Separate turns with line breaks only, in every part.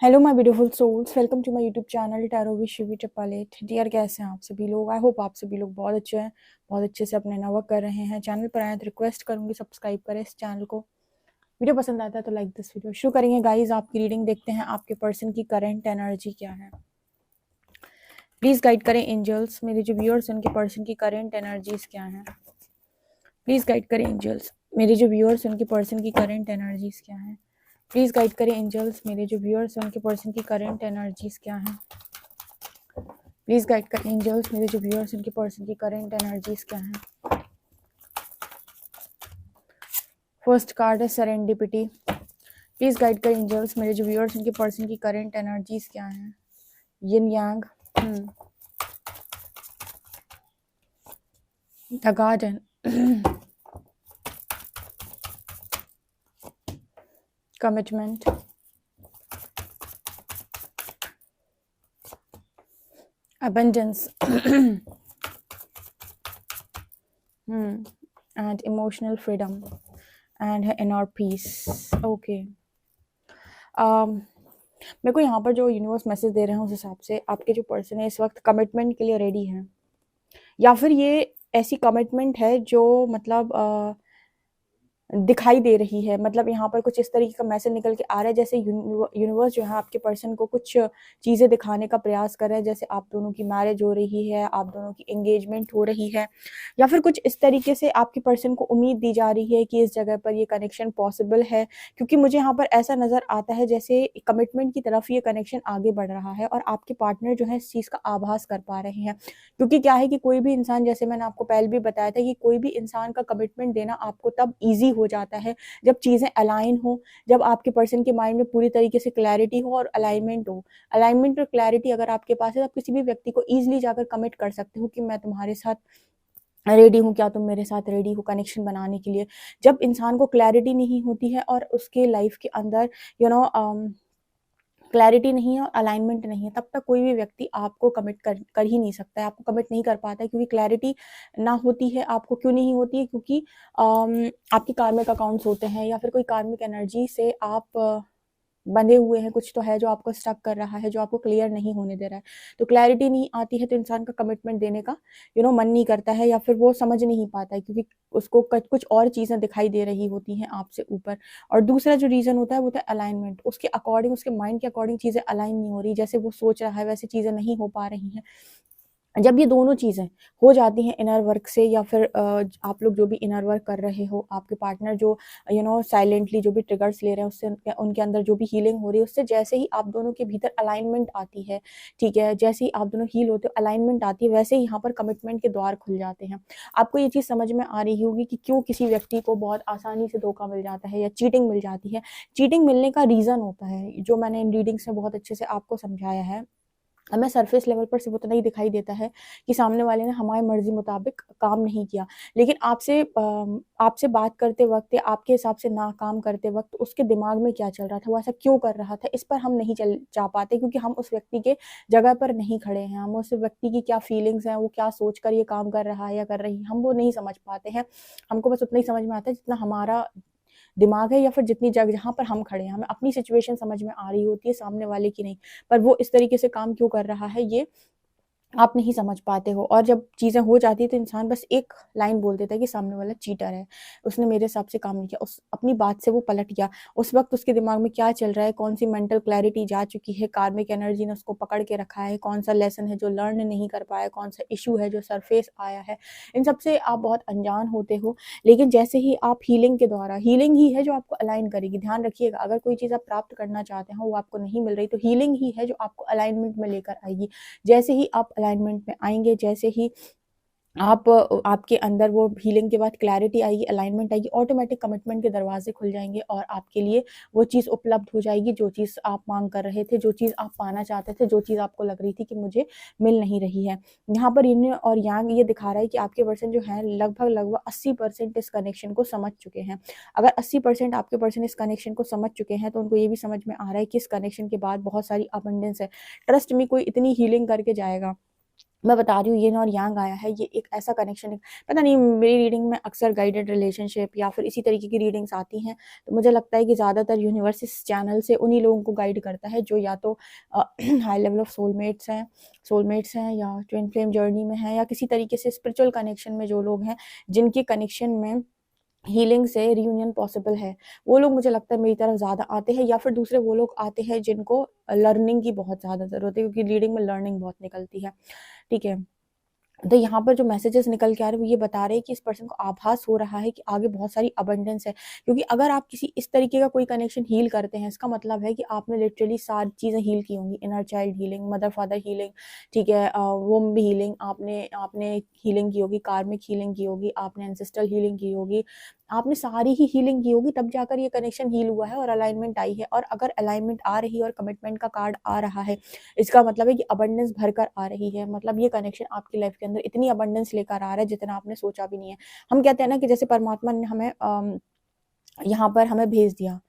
Hello my beautiful souls, welcome to my YouTube channel tarot with Shivi चपालेट। Dear, कैसे हैं आप सभी लोग? आई होप आप सभी लोग बहुत अच्छे हैं, बहुत अच्छे से अपने वर्क कर रहे हैं। चैनल पर आए तो रिक्वेस्ट करूंगी सब्सक्राइब करें इस चैनल को। वीडियो पसंद आता है तो लाइक दिस वीडियो। शुरू करेंगे गाइज आपकी रीडिंग। देखते हैं आपके पर्सन की करंट एनर्जी क्या है। प्लीज गाइड करें एंजल्स, मेरे जो व्यूअर्स उनके पर्सन की करंट एनर्जीज क्या है। प्लीज गाइड करें एंजल्स, मेरे जो व्यूअर्स उनके पर्सन की करंट एनर्जीज क्या है। प्लीज गाइड करें एंजल्स, मेरे जो व्यूअर्स उनके पर्सन की करंट एनर्जीज क्या है। प्लीज गाइड करें एंजल्स, मेरे जो व्यूअर्स उनके पर्सन की करंट एनर्जीज क्या है। फर्स्ट कार्ड है सेरेंडिपिटी। प्लीज गाइड करें एंजल्स, मेरे जो व्यूअर्स उनके पर्सन की करंट एनर्जीज क्या है। Yin yang, the garden, commitment, abundance, and emotional freedom and inner peace. Okay. मेरे को यहाँ पर जो यूनिवर्स मैसेज दे रहे हैं उस हिसाब से आपके जो पर्सन है इस वक्त कमिटमेंट के लिए रेडी हैं, या फिर ये ऐसी कमिटमेंट है जो मतलब दिखाई दे रही है। मतलब यहाँ पर कुछ इस तरीके का मैसेज निकल के आ रहा है जैसे यूनिवर्स जो है आपके पर्सन को कुछ चीज़ें दिखाने का प्रयास कर रहा है। जैसे आप दोनों की मैरिज हो रही है, आप दोनों की एंगेजमेंट हो रही है, या फिर कुछ इस तरीके से आपके पर्सन को उम्मीद दी जा रही है कि इस जगह पर ये कनेक्शन पॉसिबल है। क्योंकि मुझे यहाँ पर ऐसा नज़र आता है जैसे कमिटमेंट की तरफ ये कनेक्शन आगे बढ़ रहा है और आपके पार्टनर जो है इस चीज़ का आभास कर पा रहे हैं। क्योंकि क्या है कि कोई भी इंसान, जैसे मैंने आपको पहले भी बताया था कि कोई भी इंसान का कमिटमेंट देना आपको तब ईजी हो जाता है जब चीज़ें अलाइन हो, जब आपके पर्सन के माइंड में पूरी तरीके से क्लैरिटी हो और अलाइनमेंट हो। अलाइनमेंट और क्लैरिटी अगर आपके पास है तो आप किसी भी व्यक्ति को ईजिली जाकर कमिट कर सकते हो कि मैं तुम्हारे साथ रेडी हूँ, क्या तुम मेरे साथ रेडी हो कनेक्शन बनाने के लिए। जब इंसान को क्लैरिटी नहीं होती है और उसके लाइफ के अंदर क्लैरिटी नहीं है और अलाइनमेंट नहीं है, तब तक कोई भी व्यक्ति आपको कमिट कर ही नहीं सकता है, आपको कमिट नहीं कर पाता है। क्योंकि क्लैरिटी ना होती है, आपको क्यों नहीं होती है? क्योंकि आपके कार्मिक अकाउंट्स होते हैं या फिर कोई कार्मिक एनर्जी से आप बंधे हुए हैं। कुछ तो है जो आपको स्टक कर रहा है, जो आपको क्लियर नहीं होने दे रहा है। तो क्लैरिटी नहीं आती है तो इंसान का कमिटमेंट देने का मन नहीं करता है, या फिर वो समझ नहीं पाता है क्योंकि उसको कुछ और चीज़ें दिखाई दे रही होती हैं आपसे ऊपर। और दूसरा जो रीज़न होता है वो होता है अलाइनमेंट। उसके अकॉर्डिंग, उसके माइंड के अकॉर्डिंग चीज़ें अलाइन नहीं हो रही, जैसे वो सोच रहा है वैसे चीज़ें नहीं हो पा रही हैं। जब ये दोनों चीज़ें हो जाती हैं इनर वर्क से, या फिर आप लोग जो भी इनर वर्क कर रहे हो, आपके पार्टनर जो साइलेंटली जो भी ट्रिगर्स ले रहे हैं उससे उनके अंदर जो भी हीलिंग हो रही है, उससे जैसे ही आप दोनों के भीतर अलाइनमेंट आती है, ठीक है, जैसे ही आप दोनों हील होते हो, अलाइनमेंट आती है, वैसे ही यहाँ पर कमिटमेंट के द्वार खुल जाते हैं। आपको ये चीज़ समझ में आ रही होगी कि क्यों किसी व्यक्ति को बहुत आसानी से धोखा मिल जाता है या चीटिंग मिल जाती है। चीटिंग मिलने का रीज़न होता है जो मैंने इन रीडिंग्स में बहुत अच्छे से आपको समझाया है। हमें सरफेस लेवल पर सिर्फ उतना ही दिखाई देता है कि सामने वाले ने हमारी मर्जी मुताबिक काम नहीं किया, लेकिन आपसे बात करते वक्त या आपके हिसाब से ना काम करते वक्त उसके दिमाग में क्या चल रहा था, वो ऐसा क्यों कर रहा था, इस पर हम नहीं चल जा पाते। क्योंकि हम उस व्यक्ति के जगह पर नहीं खड़े हैं, हम उस व्यक्ति की क्या फीलिंग्स हैं, वो क्या सोच कर ये काम कर रहा है या कर रही है, हम वो नहीं समझ पाते हैं। हमको बस उतना ही समझ में आता है जितना हमारा दिमाग है, या फिर जितनी जगह जहाँ पर हम खड़े हैं। हमें अपनी सिचुएशन समझ में आ रही होती है, सामने वाले की नहीं। पर वो इस तरीके से काम क्यों कर रहा है ये आप नहीं समझ पाते हो। और जब चीज़ें हो जाती है तो इंसान बस एक लाइन बोल देता है कि सामने वाला चीटर है, उसने मेरे हिसाब से काम नहीं किया, उस अपनी बात से वो पलट गया। उस वक्त उसके दिमाग में क्या चल रहा है, कौन सी मेंटल क्लैरिटी जा चुकी है, कार्मिक एनर्जी ने उसको पकड़ के रखा है, कौन सा लेसन है जो लर्न नहीं कर पाया, कौन सा इशू है जो सरफेस आया है, इन सब से आप बहुत अनजान होते हो। लेकिन जैसे ही आप हीलिंग के द्वारा, हीलिंग ही है जो आपको अलाइन करेगी। ध्यान रखिएगा, अगर कोई चीज़ आप प्राप्त करना चाहते हो वो आपको नहीं मिल रही, तो हीलिंग ही है जो आपको अलाइनमेंट में लेकर आएगी। जैसे ही आप अलाइनमेंट में आएंगे, जैसे ही आपके अंदर वो हीलिंग के बाद क्लैरिटी आएगी, अलाइनमेंट आएगी, ऑटोमेटिक कमिटमेंट के दरवाजे खुल जाएंगे और आपके लिए वो चीज़ उपलब्ध हो जाएगी जो चीज़ आप मांग कर रहे थे, जो चीज़ आप पाना चाहते थे, जो चीज़ आपको लग रही थी कि मुझे मिल नहीं रही है। यहाँ पर यिन और यांग ये दिखा रहा है कि आपके पर्सन जो है लगभग 80% इस कनेक्शन को समझ चुके हैं। अगर 80% आपके पर्सन इस कनेक्शन को समझ चुके हैं तो उनको ये भी समझ में आ रहा है कि इस कनेक्शन के बाद बहुत सारी अबंडेंस है। ट्रस्ट में कोई इतनी हीलिंग करके जाएगा, मैं बता रही हूँ येन और यांग आया है, ये एक ऐसा कनेक्शन है, पता नहीं मेरी रीडिंग में अक्सर गाइडेड रिलेशनशिप या फिर इसी तरीके की रीडिंग्स आती हैं, तो मुझे लगता है कि ज़्यादातर यूनिवर्स इस चैनल से उन्हीं लोगों को गाइड करता है जो या तो हाई लेवल ऑफ सोलमेट्स हैं या ट्विन फ्लेम जर्नी में हैं या किसी तरीके से स्पिरिचुअल कनेक्शन में जो लोग हैं, जिनके कनेक्शन में हीलिंग से रियूनियन पॉसिबल है, वो लोग मुझे लगता है मेरी तरफ ज़्यादा आते हैं, या फिर दूसरे वो लोग आते हैं जिनको लर्निंग की बहुत ज़्यादा ज़रूरत है, क्योंकि रीडिंग में लर्निंग बहुत निकलती है, ठीक है। तो यहाँ पर जो मैसेजेस निकल के आ रहे हैं वो ये बता रहे हैं कि इस पर्सन को आभास हो रहा है कि आगे बहुत सारी अबंडेंस है, क्योंकि अगर आप किसी इस तरीके का कोई कनेक्शन हील करते हैं, इसका मतलब है कि आपने लिटरली सारी चीज़ें हील की होंगी, inner child healing, mother father healing, ठीक है, वोम्ब हीलिंग, आपने आपने हीलिंग की होगी, कार्मिक हीलिंग की होगी, आपने एंसेस्ट्रल हीलिंग की होगी, आपने सारी ही हीलिंग की होगी, तब जाकर ये कनेक्शन हील हुआ है और अलाइनमेंट आई है। और अगर अलाइनमेंट आ रही है और कमिटमेंट का कार्ड आ रहा है, इसका मतलब है कि अबंडेंस भरकर आ रही है, मतलब ये कनेक्शन आपकी लाइफ के अंदर इतनी अबंडेंस लेकर आ रहा है जितना आपने सोचा भी नहीं है। हम कहते हैं ना कि जैसे परमात्मा ने हमें यहाँ पर हमें भेज दिया,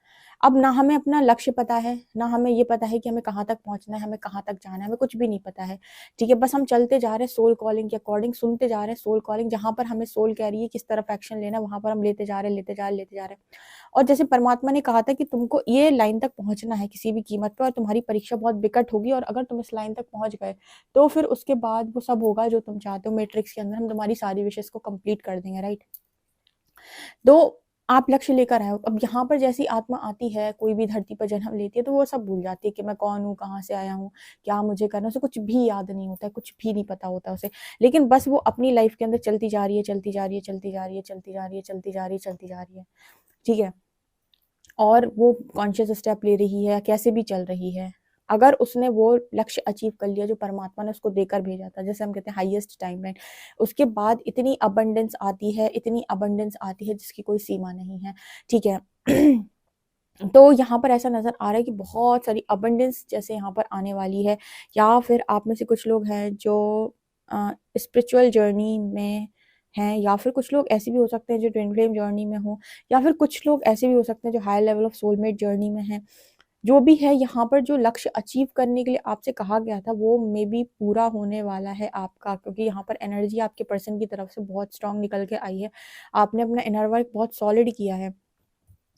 अब ना हमें अपना लक्ष्य पता है, ना हमें ये पता है कि हमें कहाँ तक पहुँचना है, हमें कहाँ तक जाना है, हमें कुछ भी नहीं पता है, ठीक है। बस हम चलते जा रहे हैं सोल कॉलिंग के अकॉर्डिंग, सुनते जा रहे हैं सोल कॉलिंग, जहाँ पर हमें सोल कह रही है किस तरफ एक्शन लेना है, वहाँ पर हम लेते जा रहे हैं, लेते जा रहे हैं, लेते जा रहे हैं। और जैसे परमात्मा ने कहा था कि तुमको ये लाइन तक पहुँचना है किसी भी कीमत पे, और तुम्हारी परीक्षा बहुत विकट होगी, और अगर तुम इस लाइन तक पहुँच गए, तो फिर उसके बाद वो सब होगा जो तुम चाहते हो। मैट्रिक्स के अंदर हम तुम्हारी सारी विशेष को कंप्लीट कर देंगे, राइट। तो आप लक्ष्य लेकर आए हो। अब यहाँ पर जैसी आत्मा आती है, कोई भी धरती पर जन्म लेती है, तो वो सब भूल जाती है कि मैं कौन हूँ, कहाँ से आया हूँ, क्या मुझे करना है, उसे कुछ भी याद नहीं होता है, कुछ भी नहीं पता होता उसे। लेकिन बस वो अपनी लाइफ के अंदर चलती जा रही है, चलती जा रही है, चलती जा रही है, चलती जा रही है, चलती जा रही है, चलती जा रही है, ठीक है। और वो कॉन्शियस स्टेप ले रही है, कैसे भी चल रही है। अगर उसने वो लक्ष्य अचीव कर लिया जो परमात्मा ने उसको देकर भेजा था, जैसे हम कहते हैं हाईएस्ट टाइमलाइन, उसके बाद इतनी अबंडेंस आती है, इतनी अबंडेंस आती है जिसकी कोई सीमा नहीं है, ठीक है। तो यहाँ पर ऐसा नज़र आ रहा है कि बहुत सारी अबंडेंस जैसे यहाँ पर आने वाली है, या फिर आप में से कुछ लोग हैं जो स्पिरिचुअल जर्नी में हैं, या फिर कुछ लोग ऐसे भी हो सकते हैं जो ट्विन फ्लेम जर्नी में हो, या फिर कुछ लोग ऐसे भी हो सकते हैं जो high level of soulmate journey में हैं। जो भी है, यहाँ पर जो लक्ष्य अचीव करने के लिए आपसे कहा गया था वो मे बी पूरा होने वाला है आपका, क्योंकि यहाँ पर एनर्जी आपके पर्सन की तरफ से बहुत स्ट्रांग निकल के आई है। आपने अपना इनर वर्क बहुत सॉलिड किया है,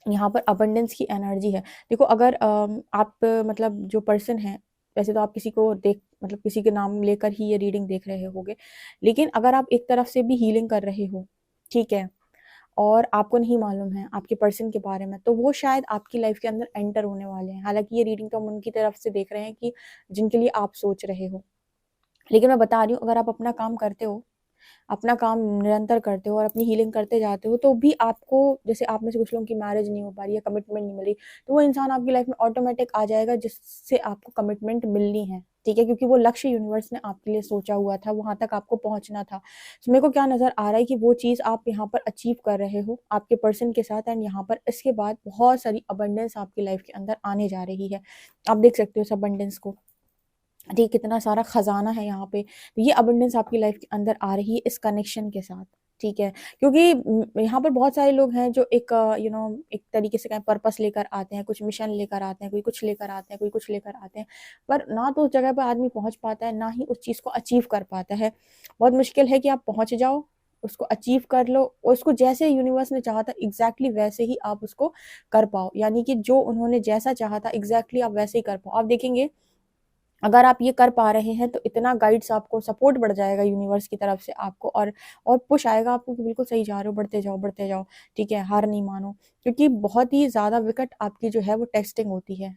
यहाँ पर अबंडेंस की एनर्जी है। देखो, अगर आप मतलब जो पर्सन है, वैसे तो आप किसी को देख मतलब किसी के नाम लेकर ही ये रीडिंग देख रहे होगे, लेकिन अगर आप एक तरफ से भी हीलिंग कर रहे हो, ठीक है, और आपको नहीं मालूम है आपके पर्सन के बारे में, तो वो शायद आपकी लाइफ के अंदर एंटर होने वाले हैं। हालाँकि ये रीडिंग तो हम उनकी तरफ से देख रहे हैं कि जिनके लिए आप सोच रहे हो। लेकिन मैं बता रही हूँ, अगर आप अपना काम करते हो, अपना काम निरंतर करते हो और अपनी हीलिंग करते जाते हो, तो भी आपको, जैसे आप में से कुछ लोगों की मैरिज नहीं हो पा रही है, कमिटमेंट नहीं मिल रही, तो वो इंसान आपकी लाइफ में ऑटोमेटिक आ जाएगा जिससे आपको कमिटमेंट मिलनी है, ठीक है, क्योंकि वो लक्ष्य यूनिवर्स ने आपके लिए सोचा हुआ था, वहां तक आपको पहुंचना था। तो मेरे को क्या नजर आ रहा है कि वो चीज आप यहाँ पर अचीव कर रहे हो आपके पर्सन के साथ, एंड यहाँ पर इसके बाद बहुत सारी अबंडेंस आपकी लाइफ के अंदर आने जा रही है। आप देख सकते हो उस अबंडेंस को, ठीक, कितना सारा खजाना है यहाँ पे। तो ये अबंडेंस आपकी लाइफ के अंदर आ रही है इस कनेक्शन के साथ, ठीक है। क्योंकि यहाँ पर बहुत सारे लोग हैं जो एक एक तरीके से कहें पर्पस लेकर आते हैं, कुछ मिशन लेकर आते हैं, कोई कुछ लेकर आते हैं, कोई कुछ लेकर आते हैं, पर ना तो उस जगह पर आदमी पहुंच पाता है, ना ही उस चीज़ को अचीव कर पाता है। बहुत मुश्किल है कि आप पहुंच जाओ, उसको अचीव कर लो, और उसको जैसे यूनिवर्स ने चाहा था एग्जैक्टली वैसे ही आप उसको कर पाओ, यानी कि जो उन्होंने जैसा चाहा था एग्जैक्टली आप वैसे ही कर पाओ। आप देखेंगे, अगर आप ये कर पा रहे हैं तो इतना गाइड्स आपको, सपोर्ट बढ़ जाएगा यूनिवर्स की तरफ से आपको, और पुश आएगा आपको कि बिल्कुल सही जा रहे हो, बढ़ते जाओ, बढ़ते जाओ, ठीक है, हार नहीं मानो। क्योंकि बहुत ही ज़्यादा विकट आपकी जो है वो टेस्टिंग होती है,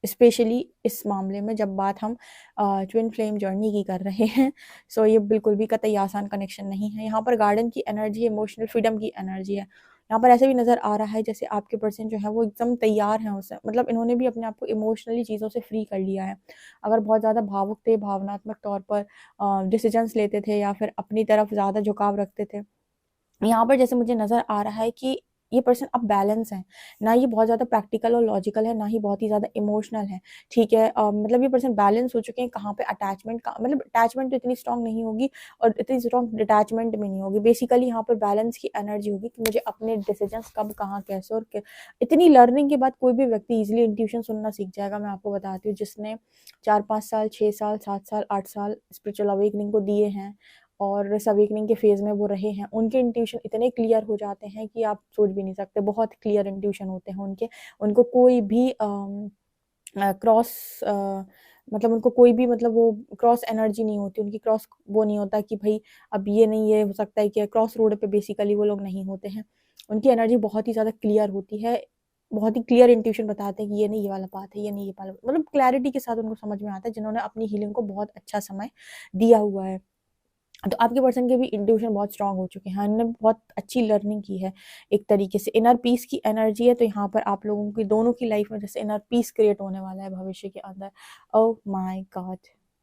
स्पेशली इस मामले में जब बात हम ट्विन फ्लेम जर्नी की कर रहे हैं। सो ये बिल्कुल भी कतई आसान कनेक्शन नहीं है। यहाँ पर गार्डन की एनर्जी, इमोशनल फ्रीडम की एनर्जी है। यहाँ पर ऐसे भी नज़र आ रहा है जैसे आपके पर्सन जो है वो एकदम तैयार हैं उसे, मतलब इन्होंने भी अपने आप को इमोशनली चीज़ों से फ्री कर लिया है। अगर बहुत ज़्यादा भावुक थे, भावनात्मक तौर पर डिसीजंस लेते थे, या फिर अपनी तरफ ज़्यादा झुकाव रखते थे, यहाँ पर जैसे मुझे नज़र आ रहा है कि ये पर्सन अब बैलेंस है, ना ये बहुत ज़्यादा प्रैक्टिकल और लॉजिकल है, ना ही बहुत ही ज़्यादा इमोशनल है, ठीक है। मतलब ये पर्सन बैलेंस हो चुके हैं। कहाँ पे अटैचमेंट का मतलब अटैचमेंट तो इतनी स्ट्रांग नहीं होगी और इतनी स्ट्रांग डिटैचमेंट भी नहीं होगी। बेसिकली यहाँ पर बैलेंस की एनर्जी होगी कि मुझे अपने डिसीजंस कब, कहाँ, कैसे और इतनी लर्निंग के बाद कोई भी व्यक्ति ईजिली इंट्यूशन सुनना सीख जाएगा। मैं आपको बताती हूँ, जिसने 4-5 साल, 6 साल, 7 साल, 8 साल स्पिरिचुअल अवेकनिंग को दिए हैं और इस अवेकनिंग के फेज़ में वो रहे हैं, उनके इंट्यूशन इतने क्लियर हो जाते हैं कि आप सोच भी नहीं सकते। बहुत क्लियर इंट्यूशन होते हैं उनके। उनको कोई भी क्रॉस मतलब उनको कोई भी मतलब वो क्रॉस एनर्जी नहीं होती उनकी। क्रॉस वो नहीं होता कि भाई अब ये नहीं, ये हो सकता है कि क्रॉस रोड पे बेसिकली वो लोग नहीं होते हैं। उनकी एनर्जी बहुत ही ज़्यादा क्लियर होती है। बहुत ही क्लियर इंट्यूशन बताते हैं कि ये नहीं, ये वाला पाथ है, ये नहीं, ये वाला, मतलब क्लैरिटी के साथ उनको समझ में आता है, जिन्होंने अपनी हीलिंग को बहुत अच्छा समय दिया हुआ है। तो आपके पर्सन के भी इंट्यूशन बहुत स्ट्रांग हो चुके हैं, उन्होंने बहुत अच्छी लर्निंग की है एक तरीके से। इनर पीस की एनर्जी है, तो यहाँ पर आप लोगों की दोनों की लाइफ में जैसे इनर पीस क्रिएट होने वाला है भविष्य के अंदर। Oh my God,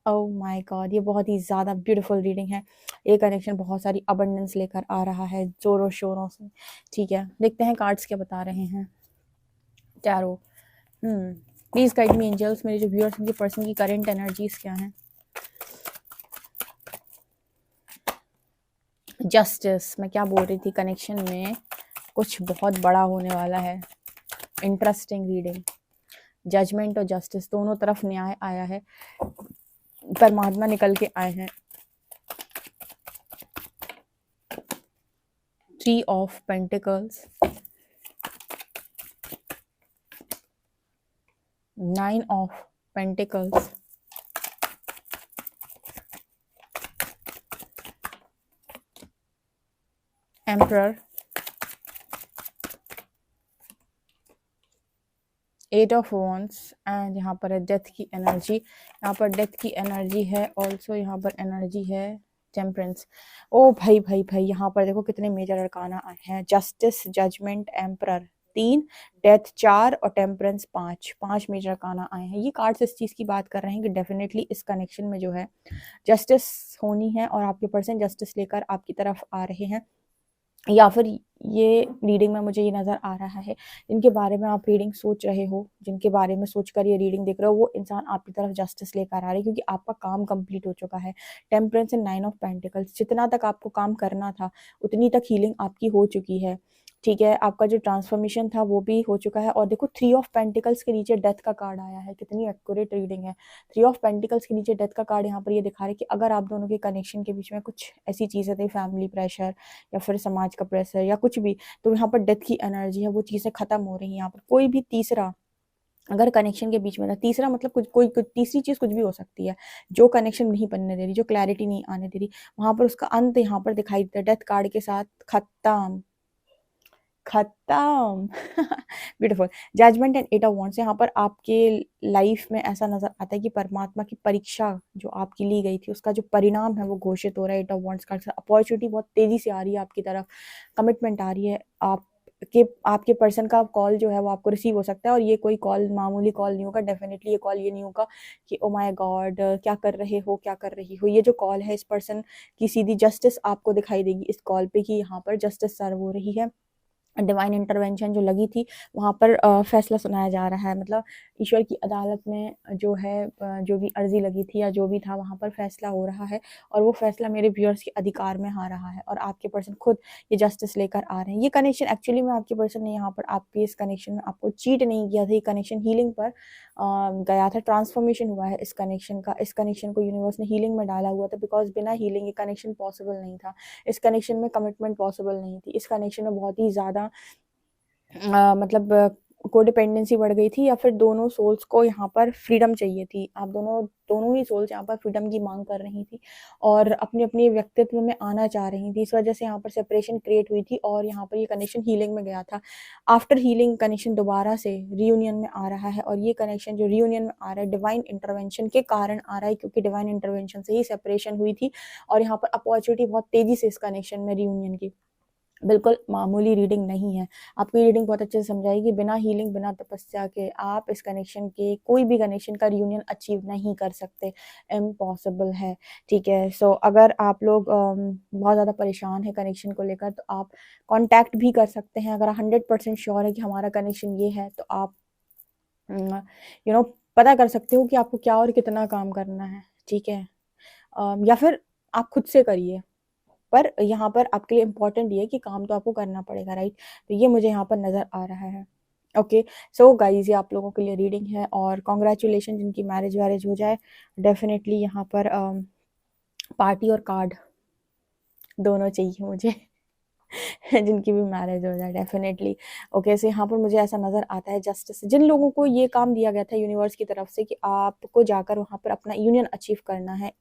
oh my God, ये बहुत ही ज़्यादा ब्यूटीफुल रीडिंग है। ये कनेक्शन बहुत सारी अबंडेंस लेकर आ रहा है जोरों शोरों से, ठीक है। देखते हैं कार्ड्स क्या बता रहे हैं। Tarot, please guide me angels, मेरे जो व्यूअर्स उनके पर्सन की करंट एनर्जीज क्या हैं। जस्टिस, मैं क्या बोल रही थी, कनेक्शन में कुछ बहुत बड़ा होने वाला है। Interesting reading. जजमेंट और जस्टिस दोनों तरफ न्याय आया है, परमात्मा निकल के आए हैं। 3 of pentacles, 9 of pentacles, emperor, 8 of wands and यहाँ पर है डेथ की एनर्जी। यहाँ पर डेथ की एनर्जी है, ऑल्सो यहाँ पर एनर्जी है टेम्परेंस। ओ भाई भाई भाई, यहाँ पर देखो कितने मेजर अरकाना आए हैं। जस्टिस, जजमेंट, एम्परर 3, डेथ 4 और टेम्परेंस 5 मेजर अरकाना आए हैं। ये कार्ड्स इस चीज़ की बात कर रहे हैं कि डेफिनेटली इस कनेक्शन में जो है जस्टिस होनी है और आपके पर्सन जस्टिस लेकर आपकी तरफ आ रहे हैं। या फिर ये रीडिंग में मुझे ये नज़र आ रहा है, जिनके बारे में आप रीडिंग सोच रहे हो, जिनके बारे में सोचकर ये रीडिंग देख रहे हो, वो इंसान आपकी तरफ जस्टिस लेकर आ रहा है, क्योंकि आपका काम कंप्लीट हो चुका है। टेम्परेंस एंड 9 ऑफ पेंटिकल्स, जितना तक आपको काम करना था उतनी तक हीलिंग आपकी हो चुकी है, ठीक है। आपका जो ट्रांसफॉर्मेशन था वो भी हो चुका है। और देखो 3 ऑफ पेंटिकल्स के नीचे डेथ का कार्ड आया है, कितनी एक्यूरेट रीडिंग है। 3 ऑफ पेंटिकल्स के नीचे डेथ का कार्ड यहाँ पर ये दिखा रहा है कि अगर आप दोनों के कनेक्शन के बीच में कुछ ऐसी चीज़ें थी, फैमिली प्रेशर या फिर समाज का प्रेशर या कुछ भी, तो यहाँ पर डेथ की एनर्जी है, वो चीज़ें खत्म हो रही हैं। यहाँ पर कोई भी तीसरा अगर कनेक्शन के बीच में था, तीसरा मतलब कुछ तीसरी चीज़ कुछ भी हो सकती है, जो कनेक्शन नहीं बनने दे रही, जो क्लैरिटी नहीं आने दे रही, वहां पर उसका अंत यहाँ पर दिखाई देता है डेथ कार्ड के साथ। खत्म, खत्म। Beautiful. Judgement and 8 of wands, यहाँ पर आपके लाइफ में ऐसा नजर आता है कि परमात्मा की परीक्षा जो आपकी ली गई थी उसका जो परिणाम है वो घोषित हो रहा है। 8 ऑफ वॉन्ड्स का अपॉर्चुनिटी बहुत तेजी से आ रही है आपकी तरफ, कमिटमेंट आ रही है। आपके पर्सन का कॉल जो है वो आपको रिसीव हो सकता है, और ये कोई कॉल मामूली कॉल नहीं होगा। डेफिनेटली ये कॉल ये नहीं होगा कि ओ माय गॉड क्या कर रहे हो, क्या कर रही हो। ये जो कॉल है, इस पर्सन की सीधी जस्टिस आपको दिखाई देगी इस कॉल पे, कि यहाँ पर जस्टिस सर्व हो रही है। डिवाइन इंटरवेंशन जो लगी थी वहाँ पर फैसला सुनाया जा रहा है, मतलब ईश्वर की अदालत में जो है जो भी अर्जी लगी थी या जो भी था वहाँ पर फैसला हो रहा है, और वो फैसला मेरे व्यूअर्स के अधिकार में आ रहा है, और आपके पर्सन खुद ये जस्टिस लेकर आ रहे हैं। ये कनेक्शन एक्चुअली में आपके पर्सन ने यहाँ पर आपके इस कनेक्शन में आपको चीट नहीं किया था। ये कनेक्शन हीलिंग पर गया था, ट्रांसफॉर्मेशन हुआ है इस कनेक्शन का। इस कनेक्शन को यूनिवर्स ने हीलिंग में डाला हुआ था, बिकॉज बिना हीलिंग ये कनेक्शन पॉसिबल नहीं था। इस कनेक्शन में कमिटमेंट पॉसिबल नहीं थी। इस कनेक्शन में बहुत ही ज़्यादा मतलब कोडिपेंडेंसी बढ़ गई थी, या फिर दोनों सोल्स को यहाँ पर फ्रीडम चाहिए थी। आप दोनों ही सोल्स यहाँ पर फ्रीडम की मांग कर रही थी और अपने अपने व्यक्तित्व में आना चाह रही थी। इस वजह से यहाँ पर सेपरेशन क्रिएट हुई थी, और यहाँ पर ये कनेक्शन हीलिंग में गया था। आफ्टर हीलिंग कनेक्शन दोबारा से रियूनियन में आ रहा है, और ये कनेक्शन जो रियूनियन में आ रहा है डिवाइन इंटरवेंशन के कारण आ रहा है, क्योंकि डिवाइन इंटरवेंशन से ही सेपरेशन हुई थी, और यहाँ पर अपॉर्चुनिटी बहुत तेजी से इस कनेक्शन में रियूनियन की बिल्कुल मामूली रीडिंग नहीं है। आपको ये रीडिंग बहुत अच्छे से समझाएगी, बिना हीलिंग, बिना तपस्या के आप इस कनेक्शन के, कोई भी कनेक्शन का रियूनियन अचीव नहीं कर सकते, इम्पॉसिबल है, ठीक है? सो अगर आप लोग बहुत ज़्यादा परेशान हैं कनेक्शन को लेकर, तो आप कॉन्टैक्ट भी कर सकते हैं। अगर 100% श्योर है कि हमारा कनेक्शन ये है, तो आप यू नो पता कर सकते हो कि आपको क्या और कितना काम करना है, ठीक है? या फिर आप खुद से करिए, पर यहाँ पर आपके लिए इम्पोर्टेंट ये है कि काम तो आपको करना पड़ेगा, राइट? तो ये मुझे यहाँ पर नज़र आ रहा है। ओके, सो गाइज़, ये आप लोगों के लिए रीडिंग है, और कांग्रेचुलेशन जिनकी मैरिज वैरिज हो जाए, डेफिनेटली यहाँ पर पार्टी और कार्ड दोनों चाहिए मुझे। जिनकी भी मैरिज हो जाए, डेफिनेटली। ओके, सो यहाँ पर मुझे ऐसा नज़र आता है, जस्टिस, जिन लोगों को ये काम दिया गया था यूनिवर्स की तरफ से कि आपको जाकर वहाँ पर अपना यूनियन अचीव करना है,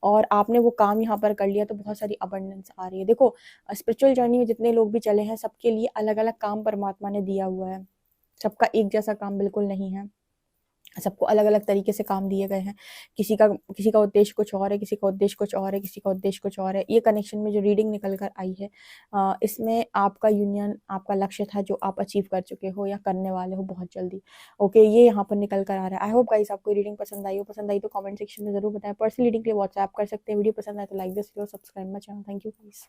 और आपने वो काम यहाँ पर कर लिया, तो बहुत सारी अबंडेंस आ रही है। देखो, स्पिरिचुअल जर्नी में जितने लोग भी चले हैं, सबके लिए अलग अलग काम परमात्मा ने दिया हुआ है। सबका एक जैसा काम बिल्कुल नहीं है, सबको अलग अलग तरीके से काम दिए गए हैं। किसी का उद्देश्य कुछ और है, किसी का उद्देश्य कुछ और है, किसी का उद्देश्य कुछ और है। ये कनेक्शन में जो रीडिंग निकल कर आई है, इसमें आपका यूनियन, आपका लक्ष्य था जो आप अचीव कर चुके हो या करने वाले हो बहुत जल्दी। ओके, ये यहाँ पर निकल कर आ रहा है। आई होप गाइस आपको रीडिंग पसंद आई हो। पसंद आई तो कमेंट सेक्शन में जरूर बताएं। पर्सनल रीडिंग के लिए व्हाट्सएप कर सकते हैं। वीडियो पसंद आए तो like this video, subscribe my channel. Thank you guys.